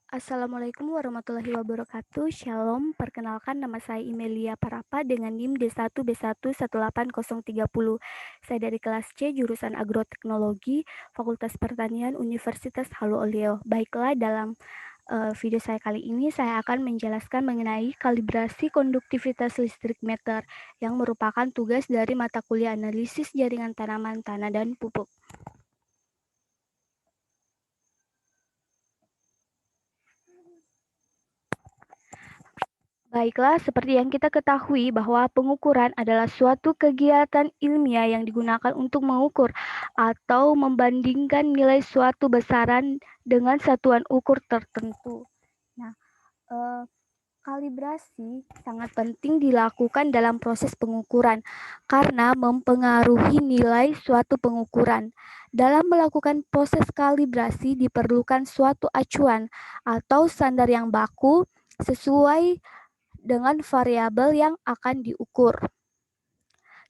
Assalamualaikum warahmatullahi wabarakatuh. Shalom, perkenalkan nama saya Imelia Parapa dengan NIM D1B1181030. Saya dari kelas C, jurusan Agroteknologi, Fakultas Pertanian, Universitas Halu Oleo. Baiklah, dalam video saya kali ini saya akan menjelaskan mengenai kalibrasi konduktivitas listrik meter yang merupakan tugas dari mata kuliah analisis jaringan tanaman, tanah, dan pupuk. Baiklah, seperti yang kita ketahui bahwa pengukuran adalah suatu kegiatan ilmiah yang digunakan untuk mengukur atau membandingkan nilai suatu besaran dengan satuan ukur tertentu. Nah, kalibrasi sangat penting dilakukan dalam proses pengukuran karena mempengaruhi nilai suatu pengukuran. Dalam melakukan proses kalibrasi diperlukan suatu acuan atau standar yang baku sesuai dengan variabel yang akan diukur.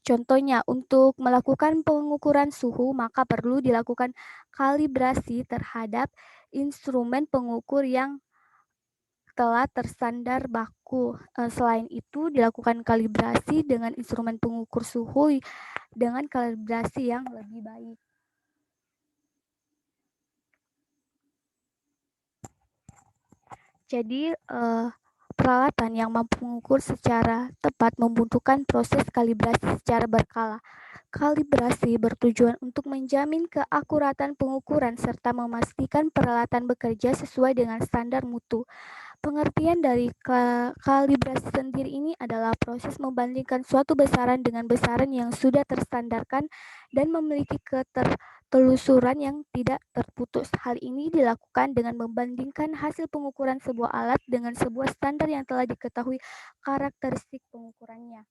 Contohnya, untuk melakukan pengukuran suhu, maka perlu dilakukan kalibrasi terhadap instrumen pengukur yang telah terstandar baku. Selain itu, dilakukan kalibrasi dengan instrumen pengukur suhu dengan kalibrasi yang lebih baik. Jadi, peralatan yang mampu mengukur secara tepat membutuhkan proses kalibrasi secara berkala. Kalibrasi bertujuan untuk menjamin keakuratan pengukuran serta memastikan peralatan bekerja sesuai dengan standar mutu. Pengertian dari kalibrasi sendiri ini adalah proses membandingkan suatu besaran dengan besaran yang sudah terstandarkan dan memiliki ketertelusuran yang tidak terputus. Hal ini dilakukan dengan membandingkan hasil pengukuran sebuah alat dengan sebuah standar yang telah diketahui karakteristik pengukurannya.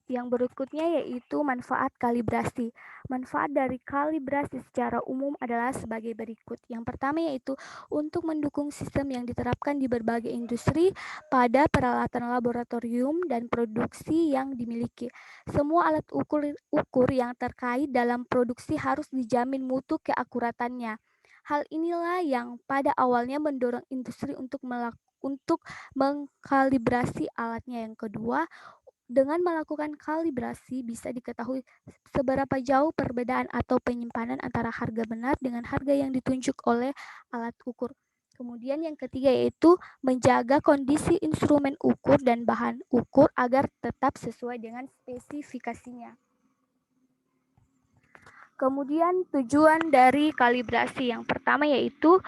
Yang berikutnya yaitu manfaat kalibrasi. Manfaat dari kalibrasi secara umum adalah sebagai berikut. Yang pertama yaitu untuk mendukung sistem yang diterapkan di berbagai industri pada peralatan laboratorium dan produksi yang dimiliki. Semua alat ukur yang terkait dalam produksi harus dijamin mutu keakuratannya. Hal inilah yang pada awalnya mendorong industri untuk mengkalibrasi alatnya. Yang kedua, dengan melakukan kalibrasi bisa diketahui seberapa jauh perbedaan atau penyimpanan antara harga benar dengan harga yang ditunjuk oleh alat ukur. Kemudian yang ketiga yaitu menjaga kondisi instrumen ukur dan bahan ukur agar tetap sesuai dengan spesifikasinya. Kemudian tujuan dari kalibrasi yang pertama yaitu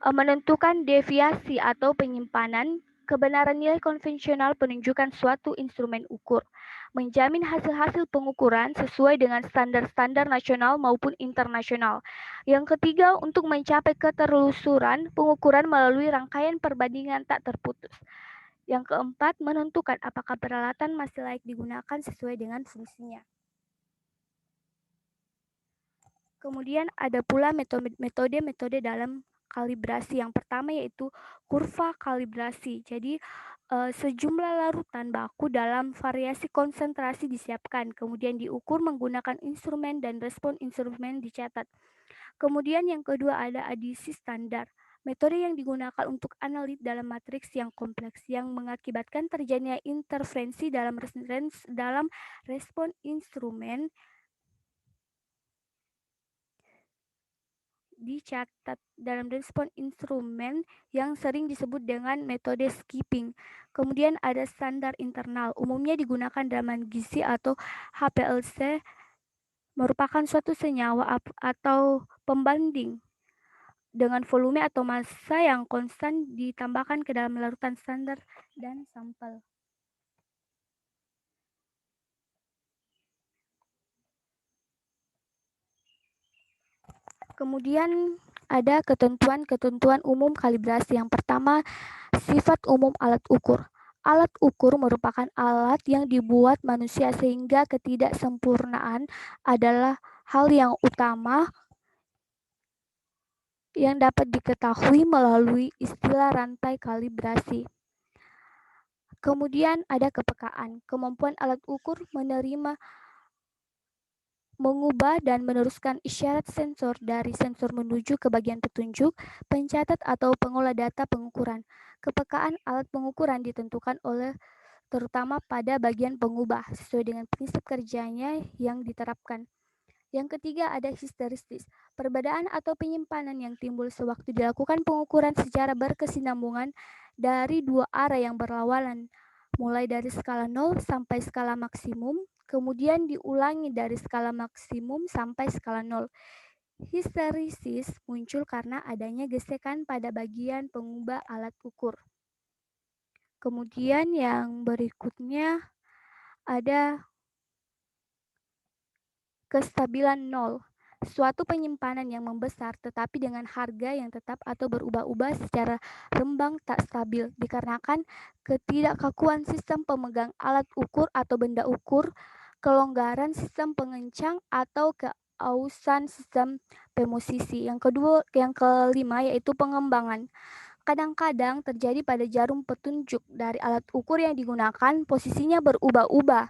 menentukan deviasi atau penyimpanan kebenaran nilai konvensional penunjukan suatu instrumen ukur, menjamin hasil-hasil pengukuran sesuai dengan standar-standar nasional maupun internasional. Yang ketiga, untuk mencapai keterlusuran pengukuran melalui rangkaian perbandingan tak terputus. Yang keempat, menentukan apakah peralatan masih layak digunakan sesuai dengan fungsinya. Kemudian ada pula metode dalam kalibrasi. Yang pertama yaitu kurva kalibrasi. Jadi sejumlah larutan baku dalam variasi konsentrasi disiapkan, kemudian diukur menggunakan instrumen dan respon instrumen dicatat. Kemudian yang kedua ada adisi standar. Metode yang digunakan untuk analit dalam matriks yang kompleks yang mengakibatkan terjadinya interferensi dalam respon instrumen dicatat dalam respon instrumen yang sering disebut dengan metode skipping. Kemudian ada standar internal, umumnya digunakan dalam gizi atau HPLC, merupakan suatu senyawa atau pembanding dengan volume atau massa yang konstan ditambahkan ke dalam larutan standar dan sampel. Kemudian ada ketentuan-ketentuan umum kalibrasi. Yang pertama, sifat umum alat ukur. Alat ukur merupakan alat yang dibuat manusia sehingga ketidaksempurnaan adalah hal yang utama yang dapat diketahui melalui istilah rantai kalibrasi. Kemudian ada kepekaan, kemampuan alat ukur menerima mengubah dan meneruskan isyarat sensor dari sensor menuju ke bagian petunjuk, pencatat atau pengolah data pengukuran. Kepekaan alat pengukuran ditentukan oleh terutama pada bagian pengubah sesuai dengan prinsip kerjanya yang diterapkan. Yang ketiga ada histeristis, perbedaan atau penyimpanan yang timbul sewaktu dilakukan pengukuran secara berkesinambungan dari dua arah yang berlawanan, mulai dari skala 0 sampai skala maksimum, kemudian diulangi dari skala maksimum sampai skala 0. Histeresis muncul karena adanya gesekan pada bagian pengubah alat ukur. Kemudian yang berikutnya ada kestabilan nol, suatu penyimpanan yang membesar tetapi dengan harga yang tetap atau berubah-ubah secara rembang tak stabil dikarenakan ketidakkakuan sistem pemegang alat ukur atau benda ukur, kelonggaran sistem pengencang atau keausan sistem pemosisi. Yang kelima yaitu pengembangan. Kadang-kadang terjadi pada jarum petunjuk dari alat ukur yang digunakan posisinya berubah-ubah,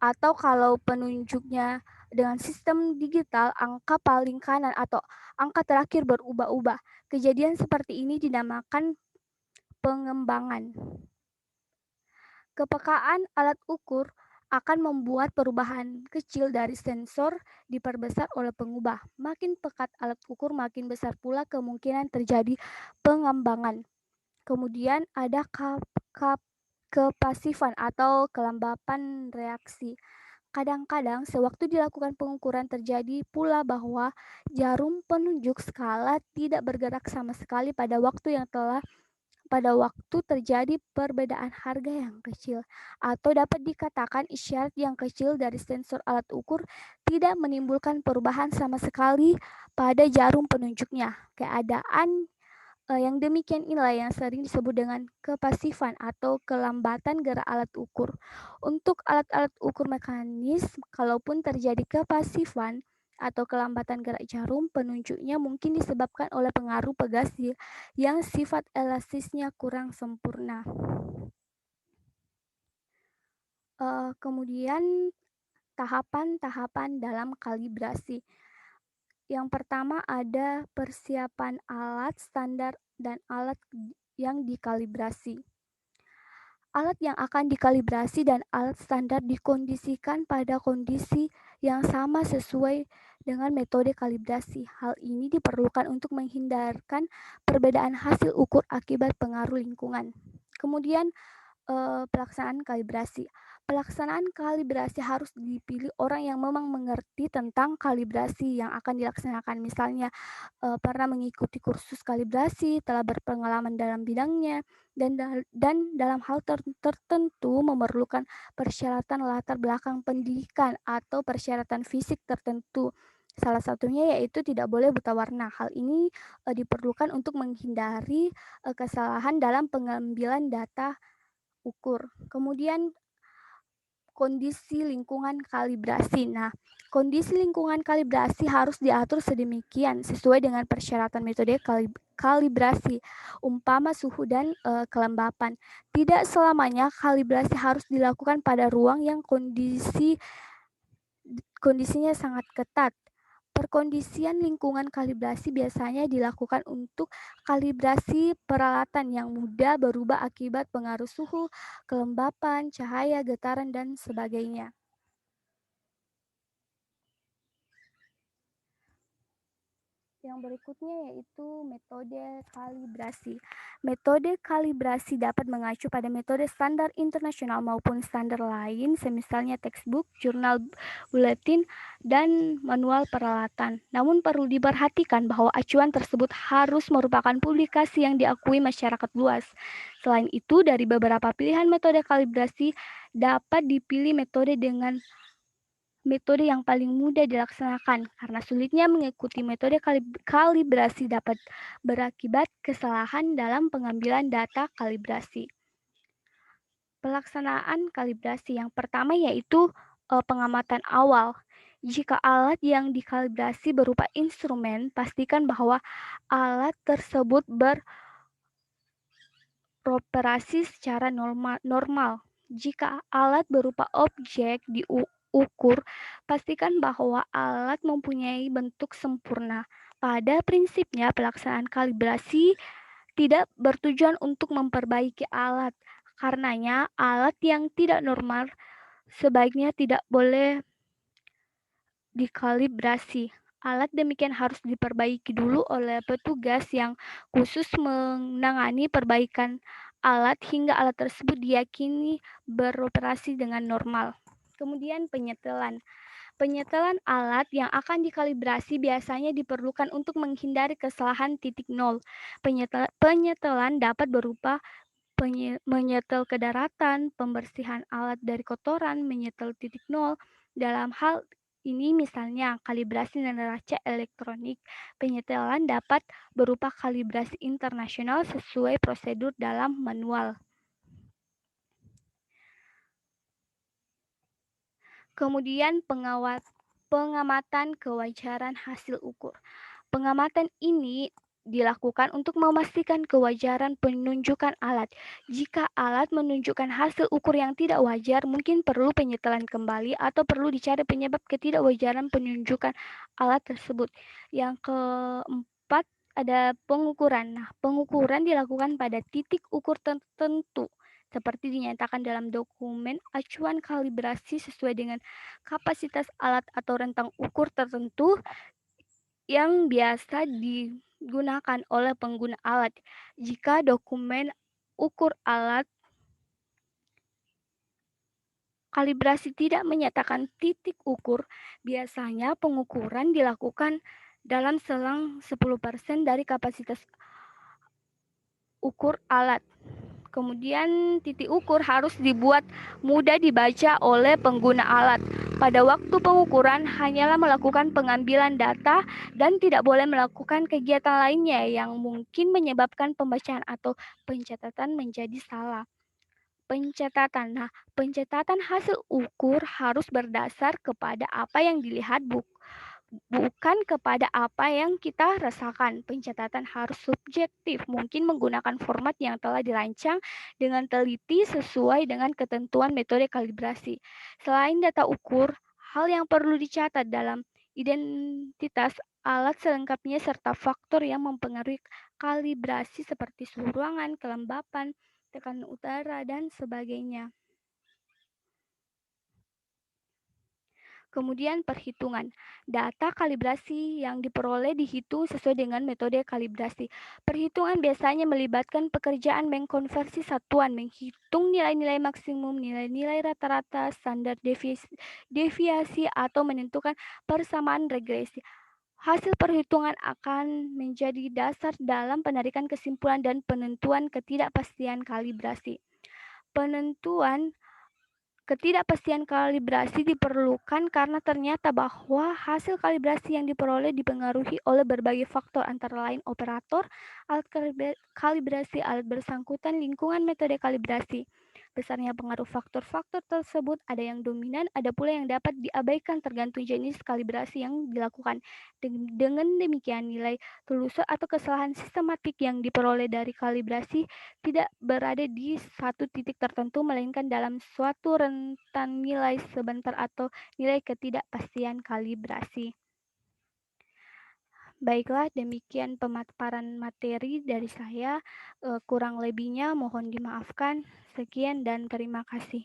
atau kalau penunjuknya dengan sistem digital, angka paling kanan atau angka terakhir berubah-ubah. Kejadian seperti ini dinamakan pengembangan. Kepekaan alat ukur akan membuat perubahan kecil dari sensor diperbesar oleh pengubah. Makin pekat alat ukur, makin besar pula kemungkinan terjadi pengembangan. Kemudian ada kepasifan atau kelambapan reaksi. Kadang-kadang sewaktu dilakukan pengukuran terjadi pula bahwa jarum penunjuk skala tidak bergerak sama sekali pada waktu terjadi perbedaan harga yang kecil, atau dapat dikatakan isyarat yang kecil dari sensor alat ukur tidak menimbulkan perubahan sama sekali pada jarum penunjuknya. Keadaan yang demikian inilah yang sering disebut dengan kepasifan atau kelambatan gerak alat ukur. Untuk alat-alat ukur mekanis, kalaupun terjadi kepasifan atau kelambatan gerak jarum penunjuknya mungkin disebabkan oleh pengaruh pegas yang sifat elastisnya kurang sempurna. Kemudian tahapan-tahapan dalam kalibrasi. Yang pertama ada persiapan alat standar dan alat yang dikalibrasi. Alat yang akan dikalibrasi dan alat standar dikondisikan pada kondisi yang sama sesuai dengan metode kalibrasi. Hal ini diperlukan untuk menghindarkan perbedaan hasil ukur akibat pengaruh lingkungan. Kemudian pelaksanaan kalibrasi. Pelaksanaan kalibrasi harus dipilih orang yang memang mengerti tentang kalibrasi yang akan dilaksanakan. Misalnya pernah mengikuti kursus kalibrasi, telah berpengalaman dalam bidangnya, dan dalam hal tertentu memerlukan persyaratan latar belakang pendidikan atau persyaratan fisik tertentu. Salah satunya yaitu tidak boleh buta warna. Hal ini diperlukan untuk menghindari kesalahan dalam pengambilan data ukur. Kemudian kondisi lingkungan kalibrasi. Nah, kondisi lingkungan kalibrasi harus diatur sedemikian sesuai dengan persyaratan metode kalibrasi, umpama suhu dan kelembapan. Tidak selamanya kalibrasi harus dilakukan pada ruang yang kondisinya sangat ketat. Perkondisian lingkungan kalibrasi biasanya dilakukan untuk kalibrasi peralatan yang mudah berubah akibat pengaruh suhu, kelembapan, cahaya, getaran, dan sebagainya. Yang berikutnya yaitu metode kalibrasi. Metode kalibrasi dapat mengacu pada metode standar internasional maupun standar lain, semisalnya textbook, jurnal buletin, dan manual peralatan. Namun perlu diperhatikan bahwa acuan tersebut harus merupakan publikasi yang diakui masyarakat luas. Selain itu, dari beberapa pilihan metode kalibrasi dapat dipilih metode yang paling mudah dilaksanakan karena sulitnya mengikuti metode kalibrasi dapat berakibat kesalahan dalam pengambilan data kalibrasi. Pelaksanaan kalibrasi yang pertama yaitu pengamatan awal. Jika alat yang dikalibrasi berupa instrumen, pastikan bahwa alat tersebut beroperasi secara normal. Jika alat berupa objek ukur, pastikan bahwa alat mempunyai bentuk sempurna. Pada prinsipnya, pelaksanaan kalibrasi tidak bertujuan untuk memperbaiki alat. Karenanya, alat yang tidak normal sebaiknya tidak boleh dikalibrasi. Alat demikian harus diperbaiki dulu oleh petugas yang khusus menangani perbaikan alat hingga alat tersebut diyakini beroperasi dengan normal. Kemudian penyetelan. Penyetelan alat yang akan dikalibrasi biasanya diperlukan untuk menghindari kesalahan titik nol. Penyetelan dapat berupa menyetel ke daratan, pembersihan alat dari kotoran, menyetel titik nol. Dalam hal ini misalnya kalibrasi neraca elektronik, penyetelan dapat berupa kalibrasi internasional sesuai prosedur dalam manual. Kemudian pengamatan kewajaran hasil ukur. Pengamatan ini dilakukan untuk memastikan kewajaran penunjukan alat. Jika alat menunjukkan hasil ukur yang tidak wajar, mungkin perlu penyetelan kembali atau perlu dicari penyebab ketidakwajaran penunjukan alat tersebut. Yang keempat ada pengukuran. Nah, pengukuran dilakukan pada titik ukur tertentu seperti dinyatakan dalam dokumen acuan kalibrasi sesuai dengan kapasitas alat atau rentang ukur tertentu yang biasa digunakan oleh pengguna alat. Jika dokumen ukur alat kalibrasi tidak menyatakan titik ukur, biasanya pengukuran dilakukan dalam selang 10% dari kapasitas ukur alat. Kemudian titik ukur harus dibuat mudah dibaca oleh pengguna alat. Pada waktu pengukuran hanyalah melakukan pengambilan data dan tidak boleh melakukan kegiatan lainnya yang mungkin menyebabkan pembacaan atau pencatatan menjadi salah. Pencatatan. Nah, pencatatan hasil ukur harus berdasar kepada apa yang dilihat bukan kepada apa yang kita rasakan. Pencatatan harus subjektif, mungkin menggunakan format yang telah dirancang dengan teliti sesuai dengan ketentuan metode kalibrasi. Selain data ukur, hal yang perlu dicatat dalam identitas alat selengkapnya serta faktor yang mempengaruhi kalibrasi seperti suhu ruangan, kelembapan, tekanan udara, dan sebagainya. Kemudian perhitungan. Data kalibrasi yang diperoleh dihitung sesuai dengan metode kalibrasi. Perhitungan biasanya melibatkan pekerjaan mengkonversi satuan, menghitung nilai-nilai maksimum, nilai-nilai rata-rata, standar deviasi, atau menentukan persamaan regresi. Hasil perhitungan akan menjadi dasar dalam penarikan kesimpulan dan penentuan ketidakpastian kalibrasi. Penentuan ketidakpastian kalibrasi diperlukan karena ternyata bahwa hasil kalibrasi yang diperoleh dipengaruhi oleh berbagai faktor antara lain operator, alat kalibrasi, alat bersangkutan, lingkungan metode kalibrasi. Besarnya pengaruh faktor-faktor tersebut ada yang dominan, ada pula yang dapat diabaikan tergantung jenis kalibrasi yang dilakukan. Dengan demikian nilai telusur atau kesalahan sistematik yang diperoleh dari kalibrasi tidak berada di satu titik tertentu, melainkan dalam suatu rentan nilai sebentar atau nilai ketidakpastian kalibrasi. Baiklah, demikian pemaparan materi dari saya. Kurang lebihnya mohon dimaafkan. Sekian dan terima kasih.